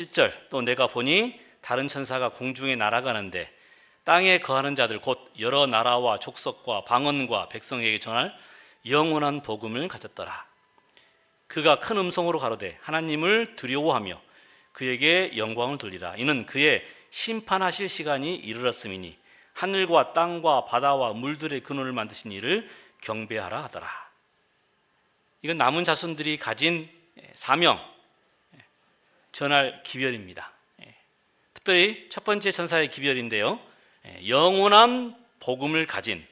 1절 또 내가 보니 다른 천사가 공중에 날아가는데 땅에 거하는 자들 곧 여러 나라와 족속과 방언과 백성에게 전할 영원한 복음을 가졌더라. 그가 큰 음성으로 가로되 하나님을 두려워하며 그에게 영광을 돌리라. 이는 그의 심판하실 시간이 이르렀음이니 하늘과 땅과 바다와 물들의 근원을 만드신 이를 경배하라 하더라. 이건 남은 자손들이 가진 사명, 전할 기별입니다. 특별히 첫 번째 천사의 기별인데요, 영원한 복음을 가진,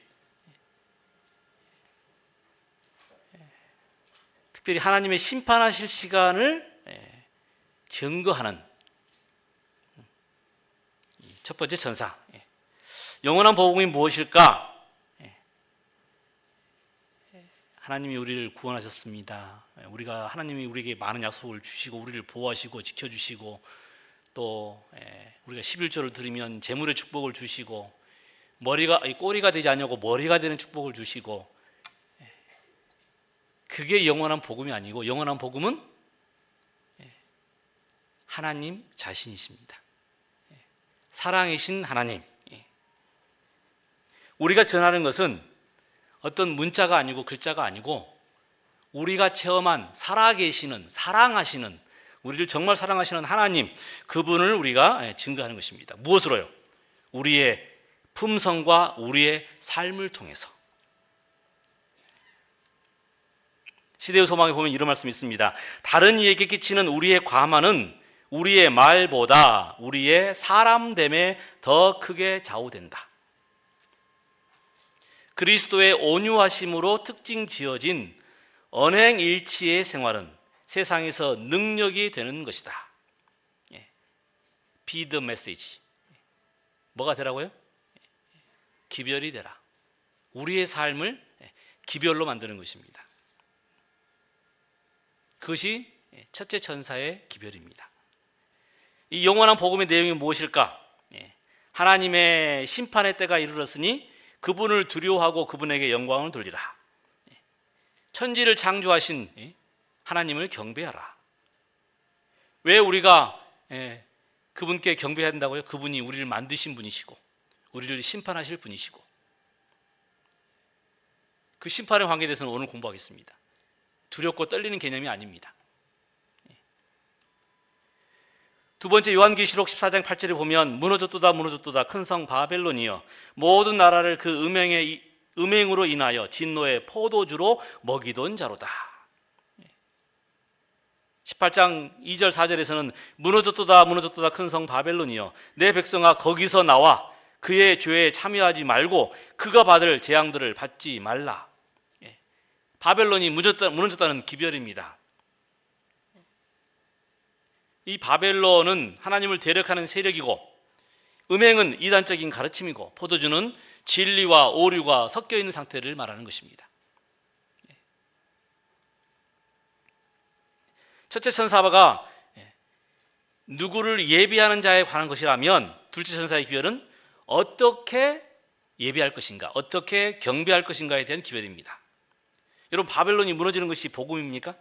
특별히 하나님의 심판하실 시간을 증거하는 첫 번째 천사. 영원한 복음이 무엇일까? 하나님이 우리를 구원하셨습니다. 하나님이 우리에게 많은 약속을 주시고 우리를 보호하시고 지켜주시고 또 우리가 11조를 드리면 재물의 축복을 주시고 꼬리가 되지 않냐고 머리가 되는 축복을 주시고, 그게 영원한 복음이 아니고 영원한 복음은 하나님 자신이십니다. 사랑이신 하나님. 우리가 전하는 것은 어떤 문자가 아니고 글자가 아니고 우리가 체험한 살아계시는, 사랑하시는, 우리를 정말 사랑하시는 하나님, 그분을 우리가 증거하는 것입니다. 무엇으로요? 우리의 품성과 우리의 삶을 통해서. 시대의 소망에 보면 이런 말씀이 있습니다. 다른 이에게 끼치는 우리의 과만은 우리의 말보다 우리의 사람됨에 더 크게 좌우된다. 그리스도의 온유하심으로 특징 지어진 언행일치의 생활은 세상에서 능력이 되는 것이다. Be the message. 뭐가 되라고요? 기별이 되라. 우리의 삶을 기별로 만드는 것입니다. 그것이 첫째 천사의 기별입니다. 이 영원한 복음의 내용이 무엇일까? 하나님의 심판의 때가 이르렀으니 그분을 두려워하고 그분에게 영광을 돌리라. 천지를 창조하신 하나님을 경배하라. 왜 우리가 그분께 경배해야 된다고요? 그분이 우리를 만드신 분이시고 우리를 심판하실 분이시고, 그 심판의 관계에 대해서는 오늘 공부하겠습니다. 두렵고 떨리는 개념이 아닙니다. 두 번째 요한계시록 14장 8절에 보면 무너졌도다 무너졌도다 큰 성 바벨론이여 모든 나라를 그 음행으로 인하여 진노의 포도주로 먹이던 자로다. 18장 2절 4절에서는 무너졌도다 무너졌도다 큰 성 바벨론이여 내 백성아 거기서 나와 그의 죄에 참여하지 말고 그가 받을 재앙들을 받지 말라. 바벨론이 무너졌다는 기별입니다. 이 바벨론은 하나님을 대적하는 세력이고 음행은 이단적인 가르침이고 포도주는 진리와 오류가 섞여 있는 상태를 말하는 것입니다. 첫째 천사가 누구를 예비하는 자에 관한 것이라면 둘째 천사의 기별은 어떻게 예비할 것인가, 어떻게 경배할 것인가에 대한 기별입니다. 여러분, 바벨론이 무너지는 것이 복음입니까?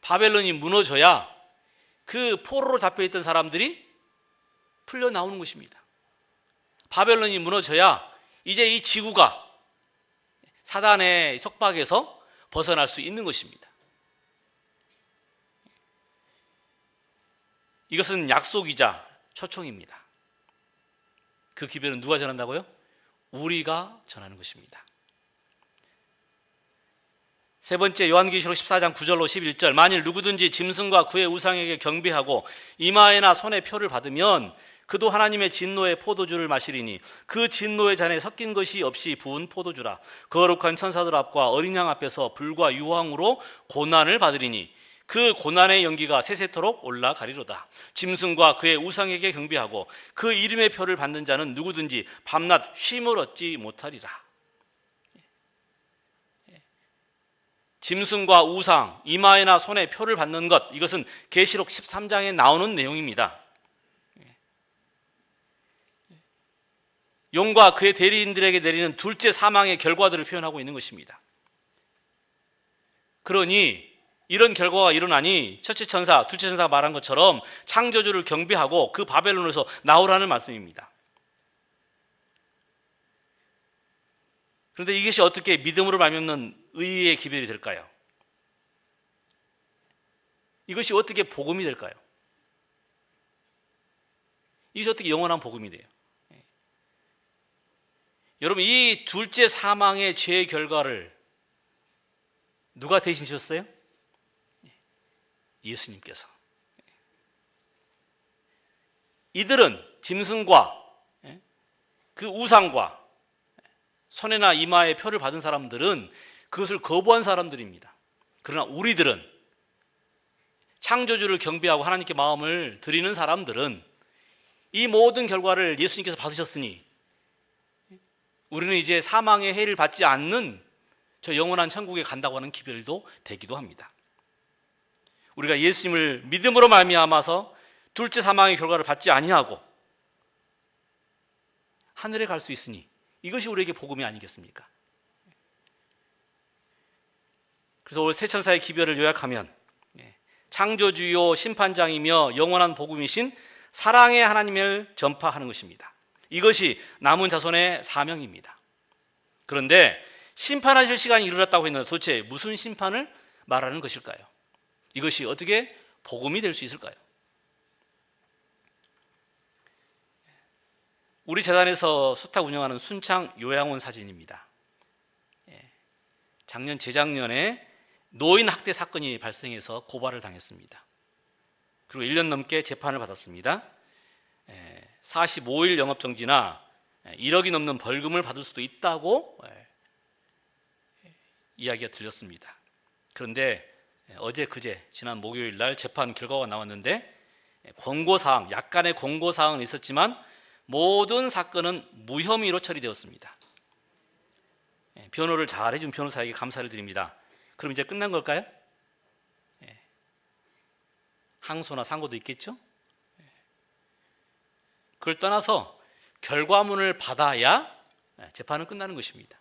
바벨론이 무너져야 그 포로로 잡혀있던 사람들이 풀려 나오는 것입니다. 바벨론이 무너져야 이제 이 지구가 사단의 속박에서 벗어날 수 있는 것입니다. 이것은 약속이자 초청입니다. 그 기별은 누가 전한다고요? 우리가 전하는 것입니다. 세 번째 요한계시록 14장 9절로 11절 만일 누구든지 짐승과 그의 우상에게 경배하고 이마에나 손에 표를 받으면 그도 하나님의 진노의 포도주를 마시리니 그 진노의 잔에 섞인 것이 없이 부은 포도주라. 거룩한 천사들 앞과 어린 양 앞에서 불과 유황으로 고난을 받으리니 그 고난의 연기가 세세토록 올라가리로다. 짐승과 그의 우상에게 경배하고 그 이름의 표를 받는 자는 누구든지 밤낮 쉼을 얻지 못하리라. 짐승과 우상, 이마에나 손에 표를 받는 것, 이것은 계시록 13장에 나오는 내용입니다. 용과 그의 대리인들에게 내리는 둘째 사망의 결과들을 표현하고 있는 것입니다. 그러니 이런 결과가 일어나니 첫째 천사, 둘째 천사가 말한 것처럼 창조주를 경배하고 그 바벨론에서 나오라는 말씀입니다. 그런데 이것이 어떻게 믿음으로 말미암는 의의 기별이 될까요? 이것이 어떻게 복음이 될까요? 이것이 어떻게 영원한 복음이 돼요? 여러분, 이 둘째 사망의 죄의 결과를 누가 대신 지셨어요? 예수님께서. 이들은 짐승과 그 우상과 손에나 이마에 표를 받은 사람들은 그것을 거부한 사람들입니다. 그러나 우리들은, 창조주를 경배하고 하나님께 마음을 드리는 사람들은 이 모든 결과를 예수님께서 받으셨으니 우리는 이제 사망의 해를 받지 않는 저 영원한 천국에 간다고 하는 기별도 되기도 합니다. 우리가 예수님을 믿음으로 말미암아서 둘째 사망의 결과를 받지 아니하고 하늘에 갈 수 있으니 이것이 우리에게 복음이 아니겠습니까? 그래서 오늘 세 천사의 기별을 요약하면 창조주요 심판장이며 영원한 복음이신 사랑의 하나님을 전파하는 것입니다. 이것이 남은 자손의 사명입니다. 그런데 심판하실 시간이 이르렀다고 했는데 도대체 무슨 심판을 말하는 것일까요? 이것이 어떻게 복음이 될 수 있을까요? 우리 재단에서 수탁 운영하는 순창 요양원 사진입니다. 작년 재작년에 노인 학대 사건이 발생해서 고발을 당했습니다. 그리고 1년 넘게 재판을 받았습니다. 45일 영업정지나 1억이 넘는 벌금을 받을 수도 있다고 이야기가 들렸습니다. 그런데 어제 그제 지난 목요일 날 재판 결과가 나왔는데 권고사항, 약간의 권고사항은 있었지만 모든 사건은 무혐의로 처리되었습니다. 변호를 잘 해준 변호사에게 감사를 드립니다. 그럼 이제 끝난 걸까요? 항소나 상고도 있겠죠? 그걸 떠나서 결과문을 받아야 재판은 끝나는 것입니다.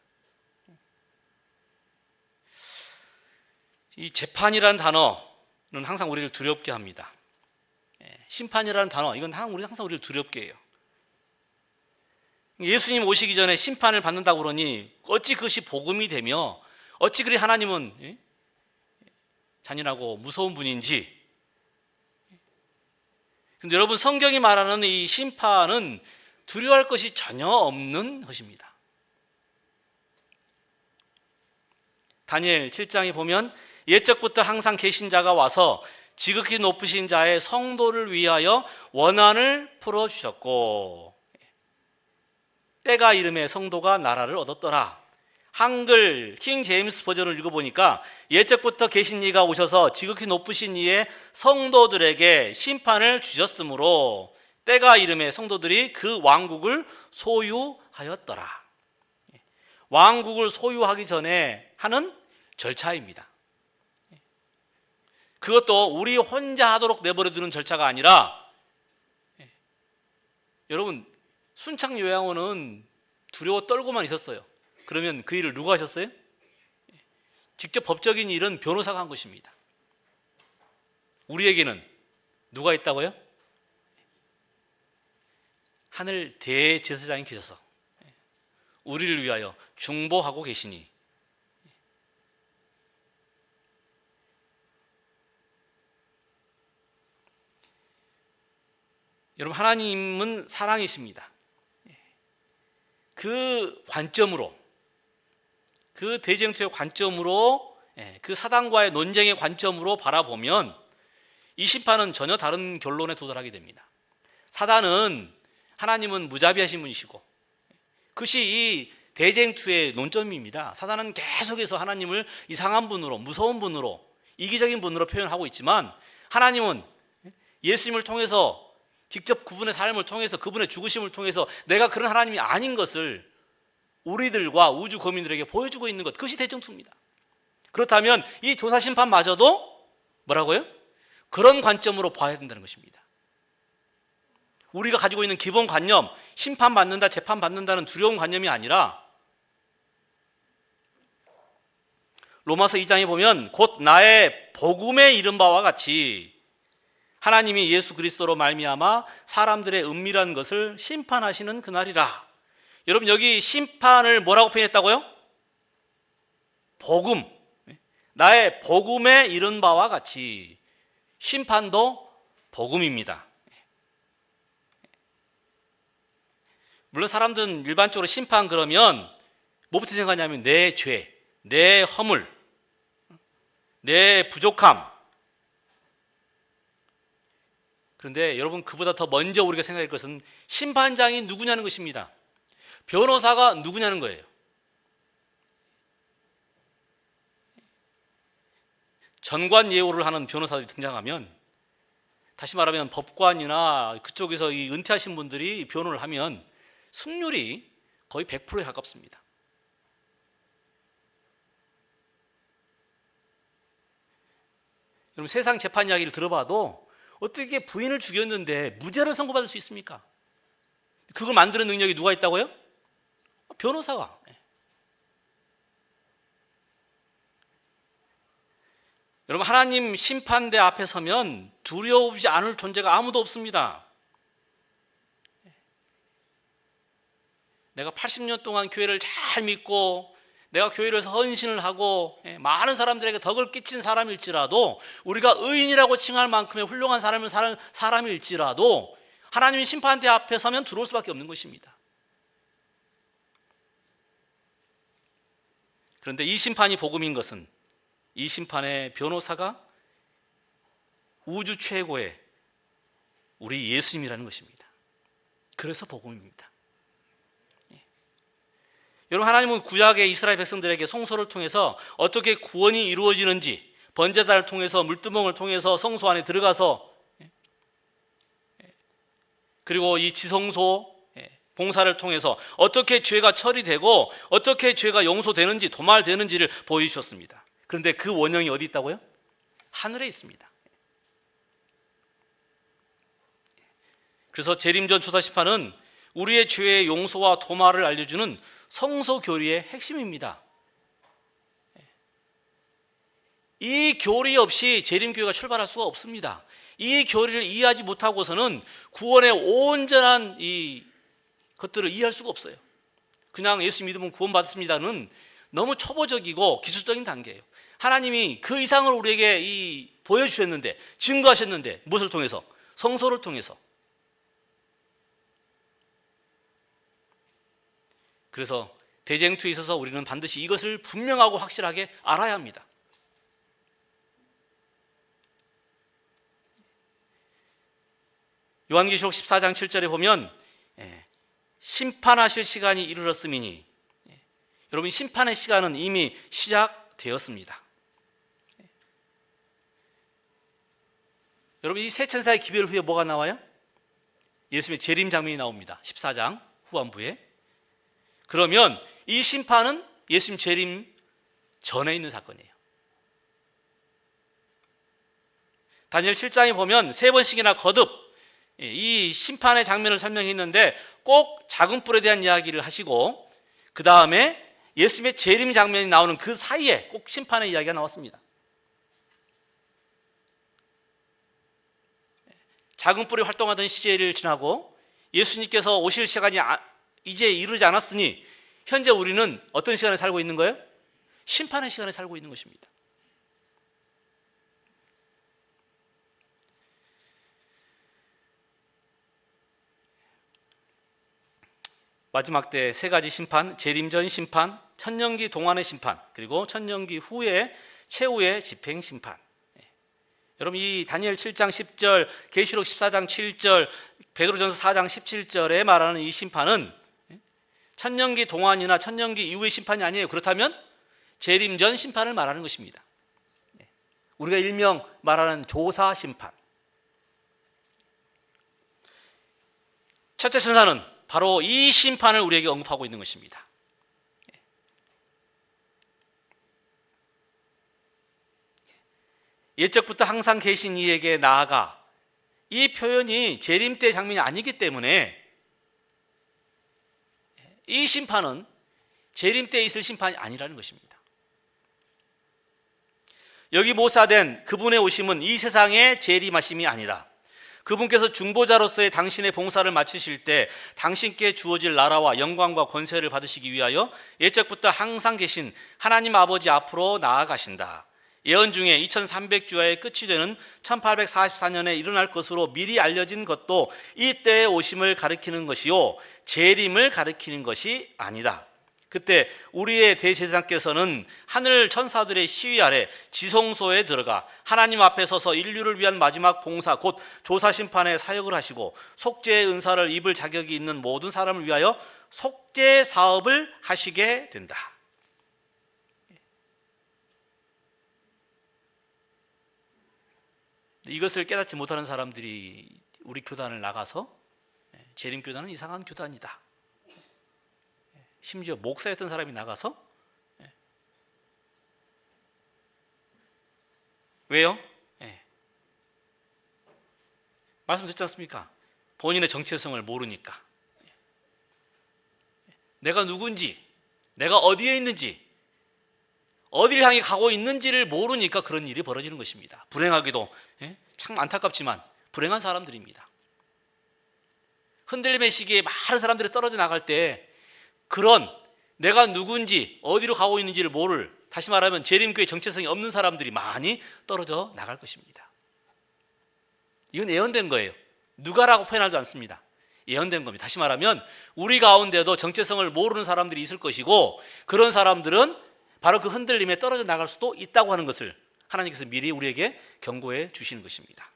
이 재판이라는 단어는 항상 우리를 두렵게 합니다. 심판이라는 단어, 이건 항상 우리를 두렵게 해요. 예수님 오시기 전에 심판을 받는다고 그러니 어찌 그것이 복음이 되며 어찌 그리 하나님은 잔인하고 무서운 분인지. 근데 여러분, 성경이 말하는 이 심판은 두려워할 것이 전혀 없는 것입니다. 다니엘 7장에 보면 옛적부터 항상 계신 자가 와서 지극히 높으신 자의 성도를 위하여 원한을 풀어주셨고 때가 이름에 성도가 나라를 얻었더라. 한글 킹 제임스 버전을 읽어보니까 옛적부터 계신 이가 오셔서 지극히 높으신 이의 성도들에게 심판을 주셨으므로 때가 이름에 성도들이 그 왕국을 소유하였더라. 왕국을 소유하기 전에 하는 절차입니다. 그것도 우리 혼자 하도록 내버려두는 절차가 아니라, 여러분, 순창 요양원은 두려워 떨고만 있었어요. 그러면 그 일을 누가 하셨어요? 직접 법적인 일은 변호사가 한 것입니다. 우리에게는 누가 있다고요? 하늘 대제사장이 계셔서 우리를 위하여 중보하고 계시니, 여러분, 하나님은 사랑이십니다. 그 관점으로, 그 대쟁투의 관점으로, 그 사단과의 논쟁의 관점으로 바라보면 이 심판은 전혀 다른 결론에 도달하게 됩니다. 사단은 하나님은 무자비하신 분이시고, 그것이 이 대쟁투의 논점입니다. 사단은 계속해서 하나님을 이상한 분으로, 무서운 분으로, 이기적인 분으로 표현하고 있지만, 하나님은 예수님을 통해서, 직접 그분의 삶을 통해서, 그분의 죽으심을 통해서 내가 그런 하나님이 아닌 것을 우리들과 우주 거민들에게 보여주고 있는 것, 그것이 대쟁투입니다. 그렇다면 이 조사심판마저도 뭐라고요? 그런 관점으로 봐야 된다는 것입니다. 우리가 가지고 있는 기본 관념, 심판받는다, 재판받는다는 두려운 관념이 아니라 로마서 2장에 보면 곧 나의 복음에 이른 바와 같이 하나님이 예수 그리스도로 말미암아 사람들의 은밀한 것을 심판하시는 그날이라. 여러분, 여기 심판을 뭐라고 표현했다고요? 복음. 나의 복음에 이른 바와 같이. 심판도 복음입니다. 물론 사람들은 일반적으로 심판 그러면 뭐부터 생각하냐면 내 죄, 내 허물, 내 부족함. 그런데 여러분, 그보다 더 먼저 우리가 생각할 것은 심판장이 누구냐는 것입니다. 변호사가 누구냐는 거예요. 전관 예우를 하는 변호사들이 등장하면, 다시 말하면 법관이나 그쪽에서 이 은퇴하신 분들이 변호를 하면 승률이 거의 100%에 가깝습니다. 여러분, 세상 재판 이야기를 들어봐도 어떻게 부인을 죽였는데 무죄를 선고받을 수 있습니까? 그걸 만드는 능력이 누가 있다고요? 변호사가. 여러분, 하나님 심판대 앞에 서면 두려우지 않을 존재가 아무도 없습니다. 내가 80년 동안 교회를 잘 믿고 내가 교회를 해서 헌신을 하고 많은 사람들에게 덕을 끼친 사람일지라도, 우리가 의인이라고 칭할 만큼의 훌륭한 사람일지라도 하나님의 심판대 앞에 서면 두려울 수밖에 없는 것입니다. 그런데 이 심판이 복음인 것은 이 심판의 변호사가 우주 최고의 우리 예수님이라는 것입니다. 그래서 복음입니다. 여러분, 하나님은 구약의 이스라엘 백성들에게 성소를 통해서 어떻게 구원이 이루어지는지, 번제단을 통해서, 물두멍을 통해서 성소 안에 들어가서, 그리고 이 지성소 봉사를 통해서 어떻게 죄가 처리되고 어떻게 죄가 용서되는지, 도말되는지를 보여주셨습니다. 그런데 그 원형이 어디 있다고요? 하늘에 있습니다. 그래서 재림전 초다심판은 우리의 죄의 용서와 도말을 알려주는 성소 교리의 핵심입니다. 이 교리 없이 재림교회가 출발할 수가 없습니다. 이 교리를 이해하지 못하고서는 구원의 온전한 이 것들을 이해할 수가 없어요. 그냥 예수 믿으면 구원받습니다는 너무 초보적이고 기술적인 단계예요. 하나님이 그 이상을 우리에게 보여주셨는데, 증거하셨는데, 무엇을 통해서? 성소를 통해서. 그래서 대쟁투에 있어서 우리는 반드시 이것을 분명하고 확실하게 알아야 합니다. 요한계시록 14장 7절에 보면 심판하실 시간이 이르렀음이니, 여러분, 심판의 시간은 이미 시작되었습니다. 여러분, 이 세 천사의 기별 후에 뭐가 나와요? 예수님의 재림 장면이 나옵니다. 14장 후반부에. 그러면 이 심판은 예수님 재림 전에 있는 사건이에요. 다니엘 7장에 보면 세 번씩이나 거듭 이 심판의 장면을 설명했는데, 꼭 작은 뿔에 대한 이야기를 하시고 그 다음에 예수님의 재림 장면이 나오는 그 사이에 꼭 심판의 이야기가 나왔습니다. 작은 뿔이 활동하던 시제를 지나고 예수님께서 오실 시간이 이제 이르지 않았으니 현재 우리는 어떤 시간에 살고 있는 거예요? 심판의 시간에 살고 있는 것입니다. 마지막 때 세 가지 심판, 재림전 심판, 천년기 동안의 심판, 그리고 천년기 후에 최후의 집행 심판. 여러분, 이 다니엘 7장 10절, 계시록 14장 7절, 베드로전서 4장 17절에 말하는 이 심판은 천년기 동안이나 천년기 이후의 심판이 아니에요. 그렇다면 재림전 심판을 말하는 것입니다. 우리가 일명 말하는 조사 심판. 첫째 천사는 바로 이 심판을 우리에게 언급하고 있는 것입니다. 옛적부터 항상 계신 이에게 나아가, 이 표현이 재림 때 장면이 아니기 때문에 이 심판은 재림 때에 있을 심판이 아니라는 것입니다. 여기 모사된 그분의 오심은 이 세상의 재림하심이 아니라 그분께서 중보자로서의 당신의 봉사를 마치실 때 당신께 주어질 나라와 영광과 권세를 받으시기 위하여 예적부터 항상 계신 하나님 아버지 앞으로 나아가신다. 예언 중에 2300주야의 끝이 되는 1844년에 일어날 것으로 미리 알려진 것도 이때의 오심을 가리키는 것이요 재림을 가리키는 것이 아니다. 그때 우리의 대제사장께서는 하늘 천사들의 시위 아래 지성소에 들어가 하나님 앞에 서서 인류를 위한 마지막 봉사 곧 조사 심판의 사역을 하시고 속죄의 은사를 입을 자격이 있는 모든 사람을 위하여 속죄 사업을 하시게 된다. 이것을 깨닫지 못하는 사람들이 우리 교단을 나가서 재림교단은 이상한 교단이다. 심지어 목사였던 사람이 나가서 왜요? 말씀드렸지 않습니까? 본인의 정체성을 모르니까. 내가 누군지, 내가 어디에 있는지, 어디를 향해 가고 있는지를 모르니까 그런 일이 벌어지는 것입니다. 불행하게도 참 안타깝지만 불행한 사람들입니다. 흔들림의 시기에 많은 사람들이 떨어져 나갈 때 그런 내가 누군지 어디로 가고 있는지를 모를, 다시 말하면 재림교의 정체성이 없는 사람들이 많이 떨어져 나갈 것입니다. 이건 예언된 거예요. 누가라고 표현하지 않습니다. 예언된 겁니다. 다시 말하면 우리 가운데도 정체성을 모르는 사람들이 있을 것이고 그런 사람들은 바로 그 흔들림에 떨어져 나갈 수도 있다고 하는 것을 하나님께서 미리 우리에게 경고해 주시는 것입니다.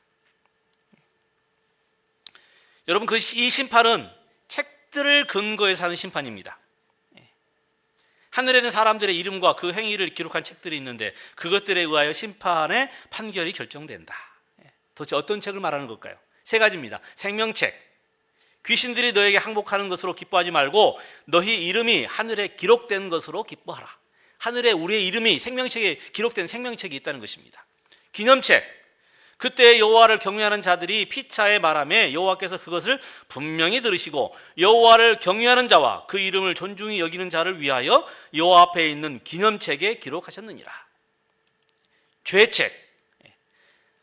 여러분, 이 심판은 책들을 근거해서 하는 심판입니다. 하늘에는 사람들의 이름과 그 행위를 기록한 책들이 있는데 그것들에 의하여 심판의 판결이 결정된다. 도대체 어떤 책을 말하는 걸까요? 세 가지입니다. 생명책. 귀신들이 너에게 항복하는 것으로 기뻐하지 말고 너희 이름이 하늘에 기록된 것으로 기뻐하라. 하늘에 우리의 이름이 생명책에 기록된 생명책이 있다는 것입니다. 기념책. 그때 여호와를 경외하는 자들이 피차에 말하며 여호와께서 그것을 분명히 들으시고 여호와를 경외하는 자와 그 이름을 존중히 여기는 자를 위하여 여호와 앞에 있는 기념책에 기록하셨느니라. 죄책.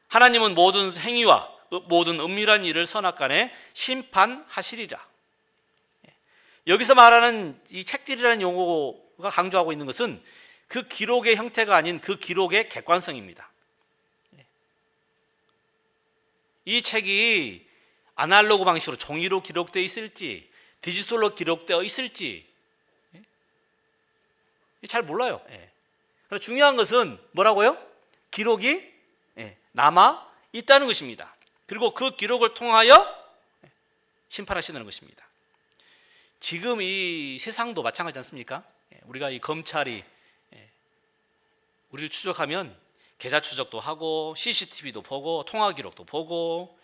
하나님은 모든 행위와 모든 은밀한 일을 선악간에 심판하시리라. 여기서 말하는 이 책들이라는 용어가 강조하고 있는 것은 그 기록의 형태가 아닌 그 기록의 객관성입니다. 이 책이 아날로그 방식으로 종이로 기록되어 있을지 디지털로 기록되어 있을지 잘 몰라요. 그래서 중요한 것은 뭐라고요? 기록이 남아 있다는 것입니다. 그리고 그 기록을 통하여 심판하시는 것입니다. 지금 이 세상도 마찬가지지 않습니까? 우리가 이 검찰이 우리를 추적하면 계좌 추적도 하고 CCTV도 보고 통화 기록도 보고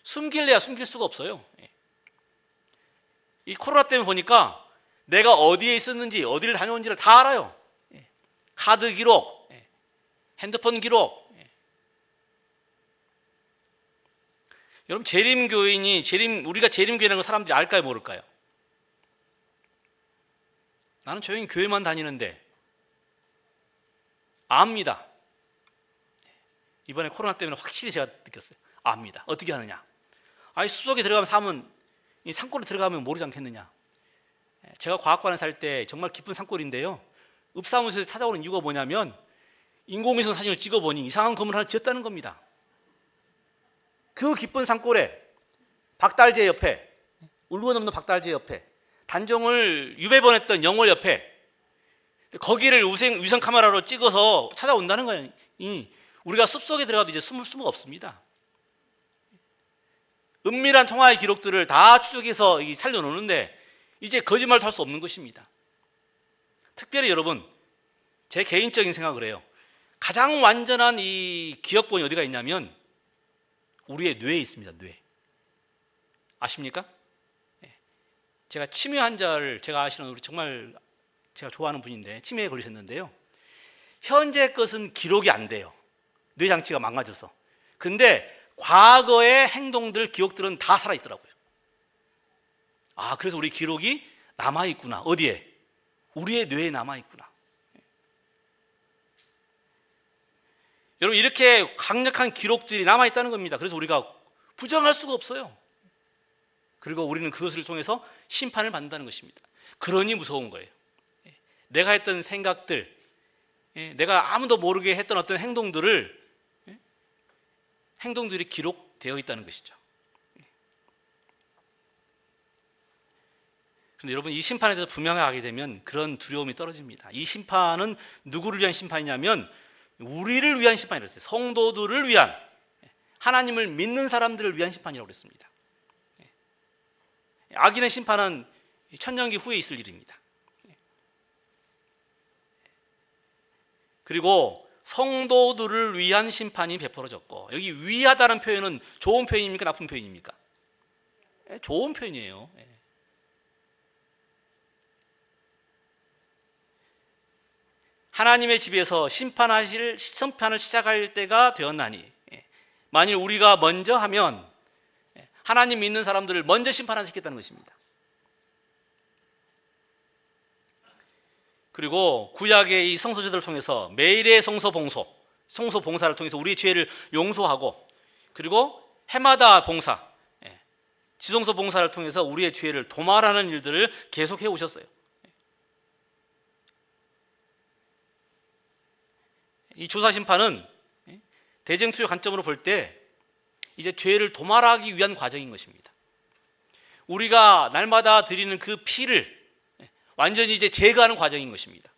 숨길래야 숨길 수가 없어요. 이 코로나 때문에 보니까 내가 어디에 있었는지 어디를 다녀온지를 다 알아요. 카드 기록, 핸드폰 기록. 여러분, 우리가 재림교회라는 걸 사람들이 알까요, 모를까요? 나는 조용히 교회만 다니는데 압니다. 이번에 코로나 때문에 확실히 제가 느꼈어요. 압니다. 어떻게 하느냐? 숲속에 들어가면 사면, 이 산골에 들어가면 모르지 않겠느냐? 제가 과학관에 살 때 정말 깊은 산골인데요. 읍사무소에서 찾아오는 이유가 뭐냐면 인공위성 사진을 찍어보니 이상한 건물 하나 지었다는 겁니다. 그 깊은 산골에 박달재 옆에, 울고 넘는 박달재 옆에, 단종을 유배보냈던 영월 옆에 거기를 위성 카메라로 찍어서 찾아온다는 거예요. 우리가 숲속에 들어가도 이제 숨을 수가 없습니다. 은밀한 통화의 기록들을 다 추적해서 살려놓는데 이제 거짓말도 할 수 없는 것입니다. 특별히 여러분, 제 개인적인 생각을 해요. 가장 완전한 이 기억본이 어디가 있냐면 우리의 뇌에 있습니다. 뇌. 아십니까? 제가 치매 환자를, 제가 아시는 우리 정말 제가 좋아하는 분인데 치매에 걸리셨는데요. 현재 것은 기록이 안 돼요. 뇌장치가 망가져서. 근데 과거의 행동들, 기억들은 다 살아있더라고요. 그래서 우리 기록이 남아있구나. 어디에? 우리의 뇌에 남아있구나. 여러분, 이렇게 강력한 기록들이 남아있다는 겁니다. 그래서 우리가 부정할 수가 없어요. 그리고 우리는 그것을 통해서 심판을 받는다는 것입니다. 그러니 무서운 거예요. 내가 했던 생각들, 내가 아무도 모르게 했던 어떤 행동들이 기록되어 있다는 것이죠. 그런데 여러분, 이 심판에 대해서 분명하게 되면 그런 두려움이 떨어집니다. 이 심판은 누구를 위한 심판이냐면 우리를 위한 심판이라고 했어요. 성도들을 위한, 하나님을 믿는 사람들을 위한 심판이라고 그랬습니다. 악인의 심판은 천년기 후에 있을 일입니다. 그리고 성도들을 위한 심판이 베풀어졌고, 여기 위하다는 표현은 좋은 표현입니까? 나쁜 표현입니까? 좋은 표현이에요. 하나님의 집에서 심판을 시작할 때가 되었나니, 만일 우리가 먼저 하면 하나님 믿는 사람들을 먼저 심판하시겠다는 것입니다. 그리고 구약의 이 성소제도를 통해서 매일의 성소봉사를 통해서 우리의 죄를 용서하고, 그리고 해마다 봉사, 지성소 봉사를 통해서 우리의 죄를 도말하는 일들을 계속해 오셨어요. 이 조사심판은 대쟁투의 관점으로 볼 때 이제 죄를 도말하기 위한 과정인 것입니다. 우리가 날마다 드리는 그 피를 완전히 이제 제거하는 과정인 것입니다.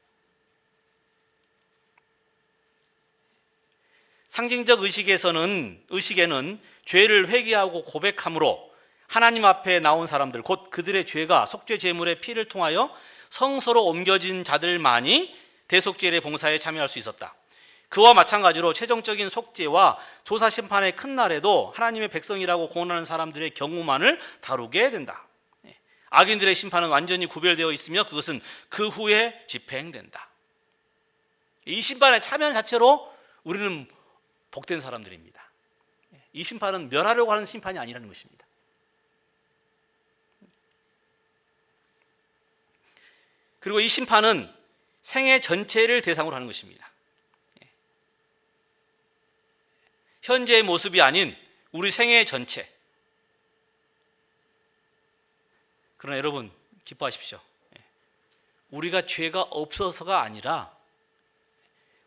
상징적 의식에는 죄를 회개하고 고백함으로 하나님 앞에 나온 사람들, 곧 그들의 죄가 속죄 제물의 피를 통하여 성소로 옮겨진 자들만이 대속죄의 봉사에 참여할 수 있었다. 그와 마찬가지로 최종적인 속죄와 조사 심판의 큰 날에도 하나님의 백성이라고 공언하는 사람들의 경우만을 다루게 된다. 악인들의 심판은 완전히 구별되어 있으며 그것은 그 후에 집행된다. 이 심판에 참여한 자체로 우리는 복된 사람들입니다. 이 심판은 멸하려고 하는 심판이 아니라는 것입니다. 그리고 이 심판은 생애 전체를 대상으로 하는 것입니다. 현재의 모습이 아닌 우리 생애 전체. 그러나 여러분, 기뻐하십시오. 우리가 죄가 없어서가 아니라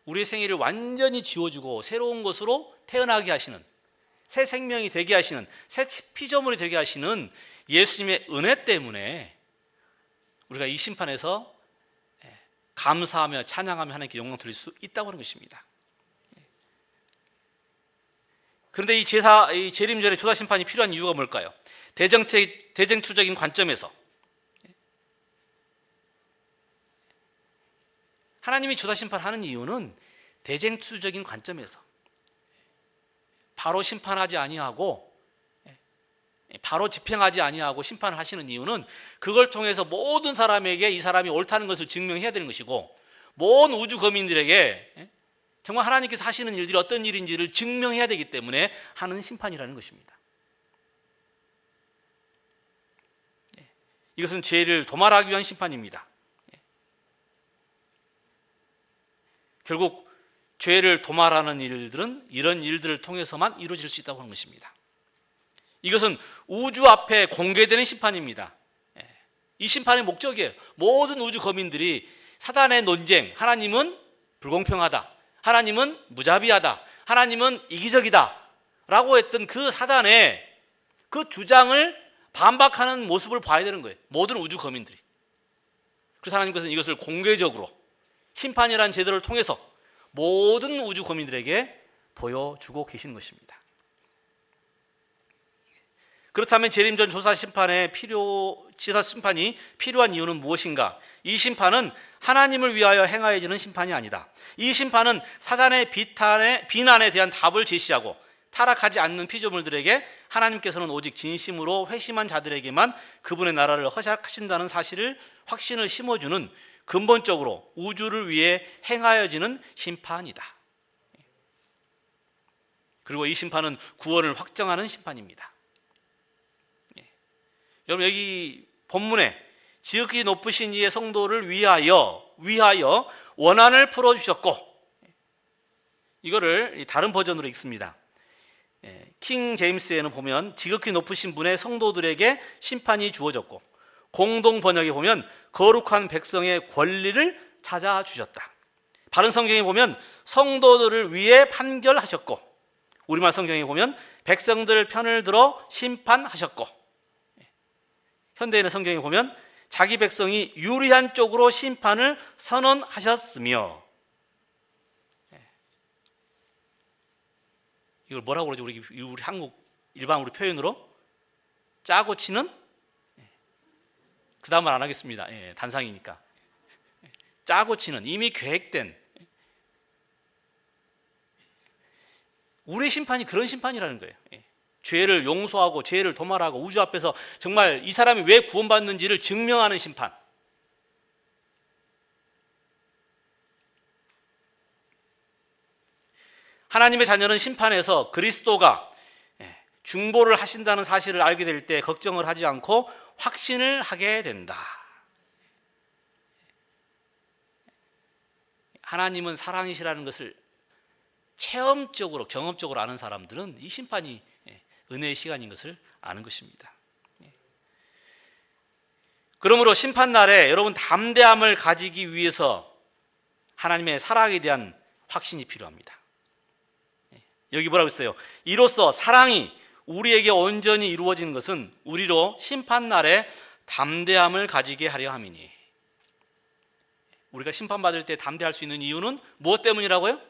우리의 생애를 완전히 지워주고 새로운 것으로 태어나게 하시는, 새 생명이 되게 하시는, 새 피조물이 되게 하시는 예수님의 은혜 때문에 우리가 이 심판에서 감사하며 찬양하며 하나님께 영광 드릴 수 있다고 하는 것입니다. 그런데 이 재림전에 조사 심판이 필요한 이유가 뭘까요? 대쟁투적인 관점에서 하나님이 조사 심판하는 이유는 대쟁투적인 관점에서 바로 심판하지 아니하고 바로 집행하지 아니하고 심판을 하시는 이유는 그걸 통해서 모든 사람에게 이 사람이 옳다는 것을 증명해야 되는 것이고, 모든 우주 거민들에게 정말 하나님께서 하시는 일들이 어떤 일인지를 증명해야 되기 때문에 하는 심판이라는 것입니다. 이것은 죄를 도말하기 위한 심판입니다. 결국 죄를 도말하는 일들은 이런 일들을 통해서만 이루어질 수 있다고 하는 것입니다. 이것은 우주 앞에 공개되는 심판입니다. 이 심판의 목적이에요. 모든 우주 거민들이 사단의 논쟁, 하나님은 불공평하다, 하나님은 무자비하다, 하나님은 이기적이다 라고 했던 그 사단의 그 주장을 반박하는 모습을 봐야 되는 거예요. 모든 우주 거민들이. 그래서 하나님께서는 이것을 공개적으로 심판이라는 제도를 통해서 모든 우주 거민들에게 보여주고 계시는 것입니다. 그렇다면 재림전 조사 심판이 필요한 이유는 무엇인가? 이 심판은 하나님을 위하여 행하여지는 심판이 아니다. 이 심판은 사단의 비난에 대한 답을 제시하고 타락하지 않는 피조물들에게 하나님께서는 오직 진심으로 회심한 자들에게만 그분의 나라를 허락하신다는 확신을 심어주는 근본적으로 우주를 위해 행하여지는 심판이다. 그리고 이 심판은 구원을 확정하는 심판입니다. 여러분, 여기 본문에 지극히 높으신 이의 성도를 위하여 원한을 풀어주셨고, 이거를 다른 버전으로 읽습니다. 킹 제임스에는 보면 지극히 높으신 분의 성도들에게 심판이 주어졌고, 공동 번역에 보면 거룩한 백성의 권리를 찾아주셨다. 바른 성경에 보면 성도들을 위해 판결하셨고, 우리말 성경에 보면 백성들 편을 들어 심판하셨고, 현대인의 성경에 보면 자기 백성이 유리한 쪽으로 심판을 선언하셨으며, 이걸 뭐라고 그러죠? 우리 한국 일반 우리 표현으로 짜고 치는, 그 다음 말 안 하겠습니다. 단상이니까. 짜고 치는, 이미 계획된, 우리의 심판이 그런 심판이라는 거예요. 죄를 용서하고 죄를 도말하고 우주 앞에서 정말 이 사람이 왜 구원받는지를 증명하는 심판. 하나님의 자녀는 심판에서 그리스도가 중보를 하신다는 사실을 알게 될 때 걱정을 하지 않고 확신을 하게 된다. 하나님은 사랑이시라는 것을 체험적으로 경험적으로 아는 사람들은 이 심판이 은혜의 시간인 것을 아는 것입니다. 그러므로 심판날에 여러분 담대함을 가지기 위해서 하나님의 사랑에 대한 확신이 필요합니다. 여기 뭐라고 했어요? 이로써 사랑이 우리에게 온전히 이루어진 것은 우리로 심판날에 담대함을 가지게 하려 함이니. 우리가 심판받을 때 담대할 수 있는 이유는 무엇 때문이라고요?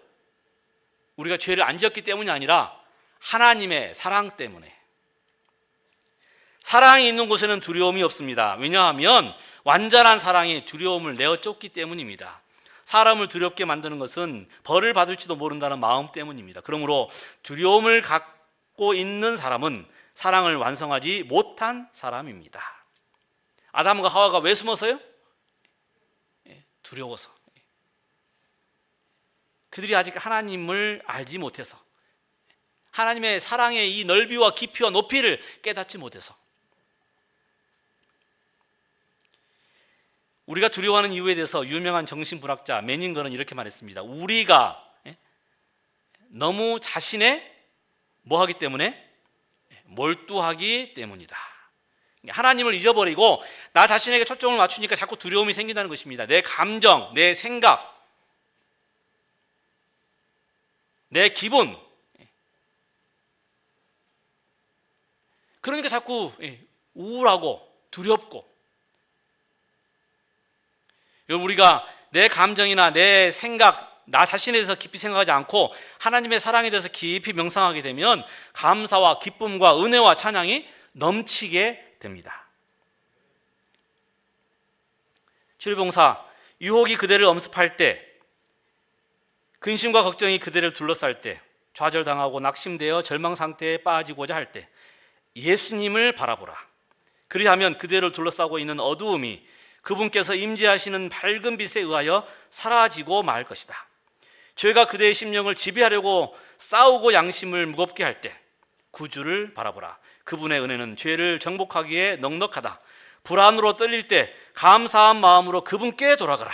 우리가 죄를 안 지었기 때문이 아니라 하나님의 사랑 때문에. 사랑이 있는 곳에는 두려움이 없습니다. 왜냐하면 완전한 사랑이 두려움을 내어 쫓기 때문입니다. 사람을 두렵게 만드는 것은 벌을 받을지도 모른다는 마음 때문입니다. 그러므로 두려움을 갖고 있는 사람은 사랑을 완성하지 못한 사람입니다. 아담과 하와가 왜 숨었어요? 두려워서. 그들이 아직 하나님을 알지 못해서, 하나님의 사랑의 이 넓이와 깊이와 높이를 깨닫지 못해서. 우리가 두려워하는 이유에 대해서 유명한 정신분학자 메닝거는 이렇게 말했습니다. 우리가 너무 자신의 뭐하기 때문에? 몰두하기 때문이다. 하나님을 잊어버리고 나 자신에게 초점을 맞추니까 자꾸 두려움이 생긴다는 것입니다. 내 감정, 내 생각, 내 기분, 그러니까 자꾸 우울하고 두렵고. 우리가 내 감정이나 내 생각, 나 자신에 대해서 깊이 생각하지 않고 하나님의 사랑에 대해서 깊이 명상하게 되면 감사와 기쁨과 은혜와 찬양이 넘치게 됩니다. 치료봉사, 유혹이 그대를 엄습할 때, 근심과 걱정이 그대를 둘러쌀 때, 좌절당하고 낙심되어 절망 상태에 빠지고자 할 때 예수님을 바라보라. 그리하면 그대를 둘러싸고 있는 어두움이 그분께서 임재하시는 밝은 빛에 의하여 사라지고 말 것이다. 죄가 그대의 심령을 지배하려고 싸우고 양심을 무겁게 할 때 구주를 바라보라. 그분의 은혜는 죄를 정복하기에 넉넉하다. 불안으로 떨릴 때 감사한 마음으로 그분께 돌아가라.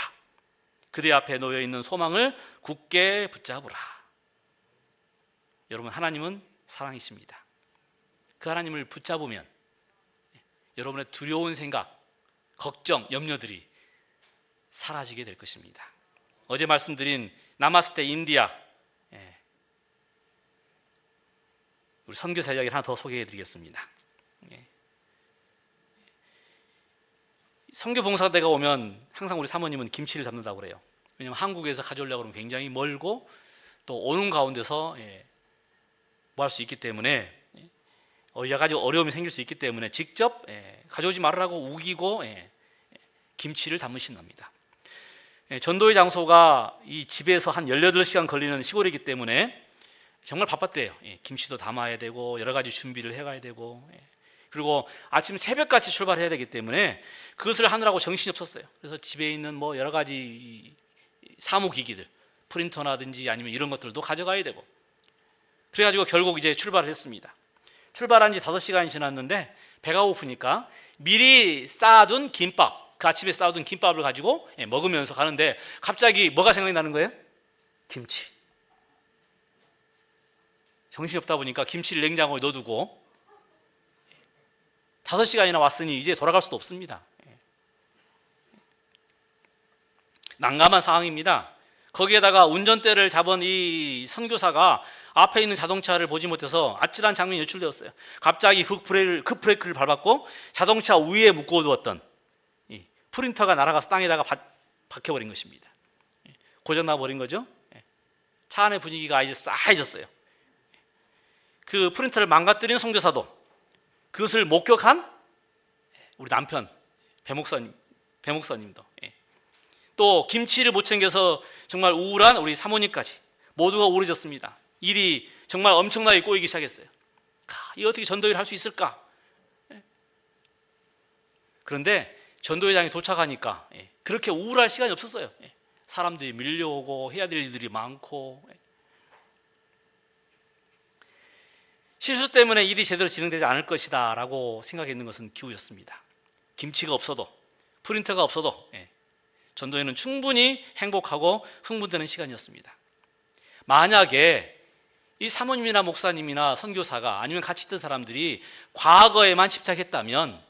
그대 앞에 놓여있는 소망을 굳게 붙잡으라. 여러분, 하나님은 사랑이십니다. 그 하나님을 붙잡으면 여러분의 두려운 생각, 걱정, 염려들이 사라지게 될 것입니다. 어제 말씀드린 나마스테 인디아, 우리 선교사 이야기를 하나 더 소개해 드리겠습니다. 선교 봉사대가 오면 항상 우리 사모님은 김치를 담는다고 그래요. 왜냐하면 한국에서 가져오려고 하면 굉장히 멀고 또 오는 가운데서 뭐 할 수 있기 때문에 여러 가지 어려움이 생길 수 있기 때문에 직접 가져오지 말으라고 우기고 김치를 담으신답니다. 전도의 장소가 이 집에서 한 18시간 걸리는 시골이기 때문에 정말 바빴대요. 김치도 담아야 되고 여러 가지 준비를 해가야 되고, 그리고 아침 새벽같이 출발해야 되기 때문에 그것을 하느라고 정신이 없었어요. 그래서 집에 있는 뭐 여러 가지 사무기기들, 프린터라든지 아니면 이런 것들도 가져가야 되고, 그래가지고 결국 이제 출발을 했습니다. 출발한 지 5시간이 지났는데 배가 고프니까 미리 쌓아둔 김밥, 그 아침에 쌓아둔 김밥을 가지고 먹으면서 가는데 갑자기 뭐가 생각이 나는 거예요? 김치. 정신이 없다 보니까 김치를 냉장고에 넣어두고 5시간이나 왔으니 이제 돌아갈 수도 없습니다. 난감한 상황입니다. 거기에다가 운전대를 잡은 이 선교사가 앞에 있는 자동차를 보지 못해서 아찔한 장면이 연출되었어요. 갑자기 급브레이크를 밟았고 자동차 위에 묶어두었던 이 프린터가 날아가서 땅에다가 박혀버린 것입니다. 고장나 버린 거죠. 차 안의 분위기가 이제 싸해졌어요. 그 프린터를 망가뜨린 선교사도, 그것을 목격한 우리 남편 배목사님도, 또 김치를 못 챙겨서 정말 우울한 우리 사모님까지 모두가 우울해졌습니다. 일이 정말 엄청나게 꼬이기 시작했어요. 이 어떻게 전도회를 할 수 있을까? 그런데 전도회장에 도착하니까 그렇게 우울할 시간이 없었어요. 사람들이 밀려오고 해야 될 일들이 많고, 실수 때문에 일이 제대로 진행되지 않을 것이다 라고 생각했는 것은 기우였습니다. 김치가 없어도, 프린터가 없어도 전도회는 충분히 행복하고 흥분되는 시간이었습니다. 만약에 이 사모님이나 목사님이나 선교사가 아니면 같이 있던 사람들이 과거에만 집착했다면,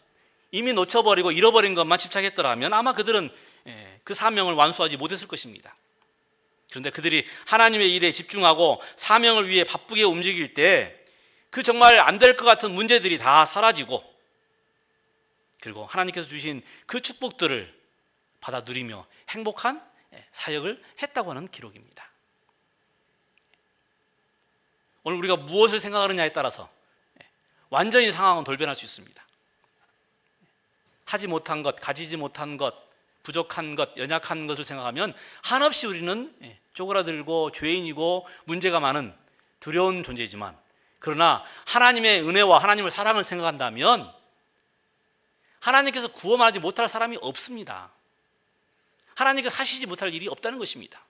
이미 놓쳐버리고 잃어버린 것만 집착했더라면 아마 그들은 그 사명을 완수하지 못했을 것입니다. 그런데 그들이 하나님의 일에 집중하고 사명을 위해 바쁘게 움직일 때 그 정말 안 될 것 같은 문제들이 다 사라지고, 그리고 하나님께서 주신 그 축복들을 받아 누리며 행복한 사역을 했다고 하는 기록입니다. 오늘 우리가 무엇을 생각하느냐에 따라서 완전히 상황은 돌변할 수 있습니다. 하지 못한 것, 가지지 못한 것, 부족한 것, 연약한 것을 생각하면 한없이 우리는 쪼그라들고 죄인이고 문제가 많은 두려운 존재이지만, 그러나 하나님의 은혜와 하나님의 사랑을 생각한다면 하나님께서 구원하지 못할 사람이 없습니다. 하나님께서 하시지 못할 일이 없다는 것입니다.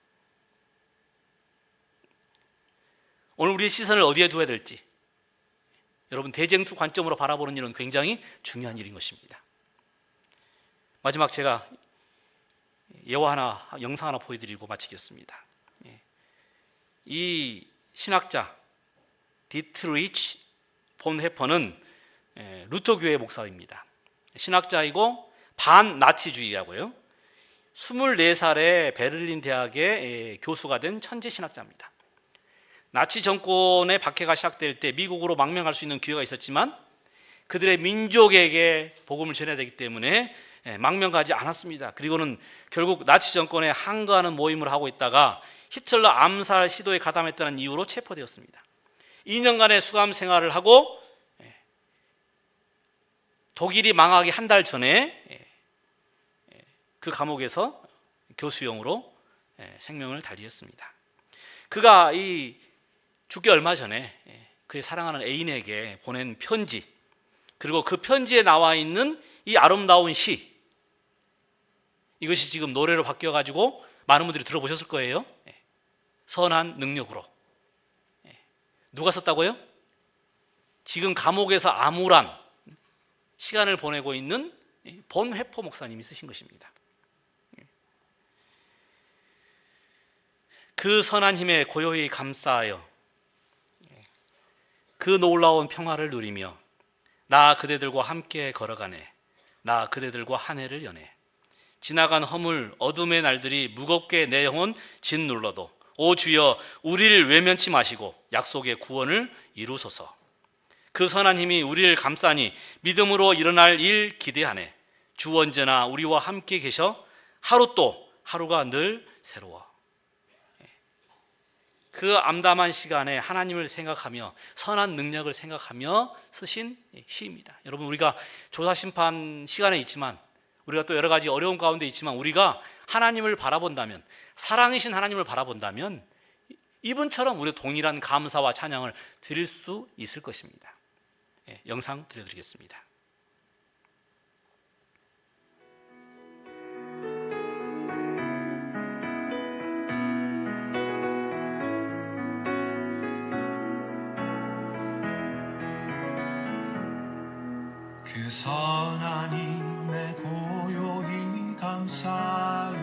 오늘 우리의 시선을 어디에 두어야 될지, 여러분 대쟁투 관점으로 바라보는 일은 굉장히 중요한 일인 것입니다. 마지막 제가 영상 하나 보여드리고 마치겠습니다. 이 신학자 디트리치 본 헤퍼는 루터교회 목사입니다. 신학자이고 반나치주의하고요. 24살에 베를린 대학의 교수가 된 천재 신학자입니다. 나치 정권의 박해가 시작될 때 미국으로 망명할 수 있는 기회가 있었지만 그들의 민족에게 복음을 전해야 되기 때문에 망명 가지 않았습니다. 그리고는 결국 나치 정권에 항거하는 모임을 하고 있다가 히틀러 암살 시도에 가담했다는 이유로 체포되었습니다. 2년간의 수감 생활을 하고 독일이 망하기 한 달 전에 그 감옥에서 교수형으로 생명을 달리했습니다. 그가 죽기 얼마 전에 그의 사랑하는 애인에게 보낸 편지, 그리고 그 편지에 나와 있는 이 아름다운 시, 이것이 지금 노래로 바뀌어가지고 많은 분들이 들어보셨을 거예요. 선한 능력으로. 누가 썼다고요? 지금 감옥에서 암울한 시간을 보내고 있는 본 회포 목사님이 쓰신 것입니다. 그 선한 힘에 고요히 감싸하여 그 놀라운 평화를 누리며 나 그대들과 함께 걸어가네. 나 그대들과 한 해를 여네. 지나간 허물 어둠의 날들이 무겁게 내 영혼 짓눌러도 오 주여 우리를 외면치 마시고 약속의 구원을 이루소서. 그 선한 힘이 우리를 감싸니 믿음으로 일어날 일 기대하네. 주 언제나 우리와 함께 계셔 하루 또 하루가 늘 새로워. 그 암담한 시간에 하나님을 생각하며 선한 능력을 생각하며 쓰신 시입니다. 여러분, 우리가 조사심판 시간에 있지만, 우리가 또 여러 가지 어려운 가운데 있지만, 우리가 하나님을 바라본다면, 사랑이신 하나님을 바라본다면 이분처럼 우리가 동일한 감사와 찬양을 드릴 수 있을 것입니다. 영상 들려드리겠습니다. 그 선한 힘에 고요히 감사하여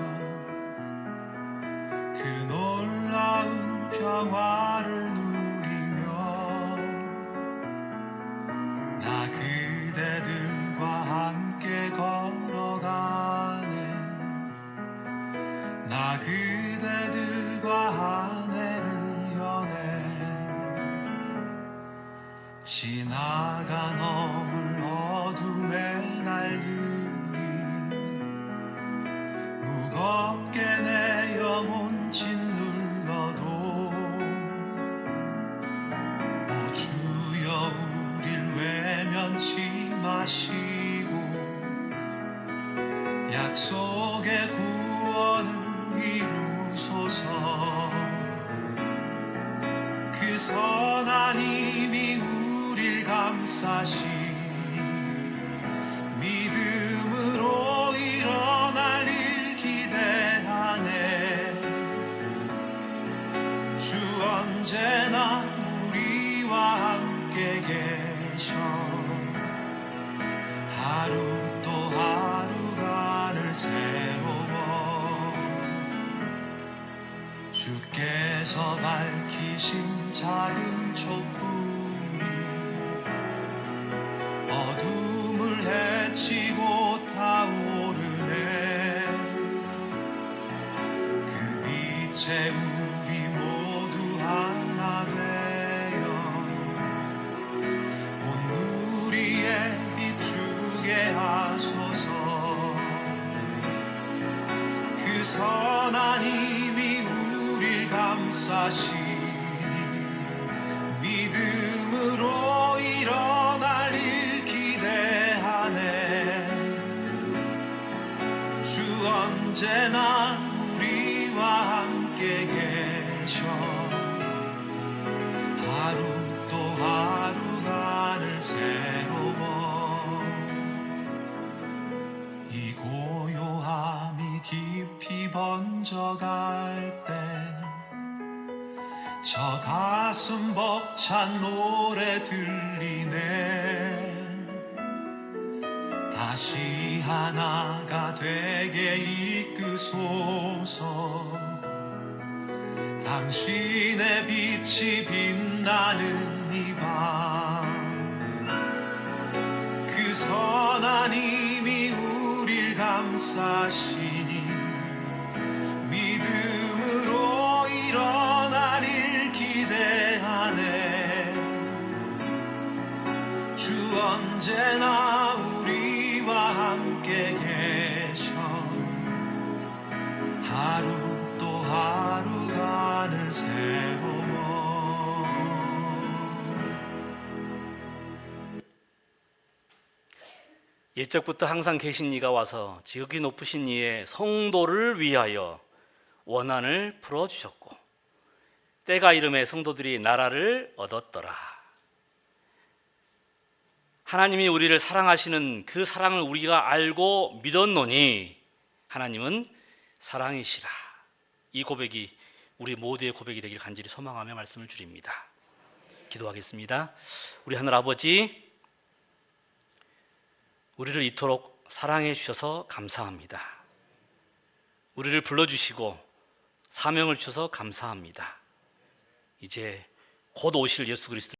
그 놀라운 평화를 누리며 나가 넘을 어둠의 날들이 무겁게 내 영혼 짓눌러도 오 주여 우릴 외면치 마시고 약속의 구원은 이루소서. 그 선한 힘이 우릴 감싸시니 믿음으로 일어날 일 기대하네. 주 언제나 우리와 함께 계셔. 하루 또 하루간을 세워 주께서 밝히신 작은 촛불이 어둠을 헤치고 타오르네. 그 빛에 우리 모두 하나 되어 온 우리에 비추게 하소서. 그 선한 힘이 우릴 감싸시니 믿음으로 일어날 일 기대하네. 주 언제나 우리와 함께 계셔. 하루 또 하루간을 세워 이 고요함이 깊이 번져갈 때 저 가슴 벅찬 노래 들리네. 다시 하나가 되게 이끄소서. 당신의 빛이 빛나는 이 밤 그 선한 힘이 우릴 감싸시니 믿음으로 일어날 일 기대하네. 주 언제나 우리와 함께 계셔. 하루 또 하루간을 세워 옛적부터 항상 계신 이가 와서 지극히 높으신 이의 성도를 위하여 원한을 풀어주셨고 때가 이름에 성도들이 나라를 얻었더라. 하나님이 우리를 사랑하시는 그 사랑을 우리가 알고 믿었노니 하나님은 사랑이시라. 이 고백이 우리 모두의 고백이 되길 간절히 소망하며 말씀을 드립니다. 기도하겠습니다. 우리 하늘 아버지, 우리를 이토록 사랑해 주셔서 감사합니다. 우리를 불러주시고 사명을 주셔서 감사합니다. 이제 곧 오실 예수 그리스도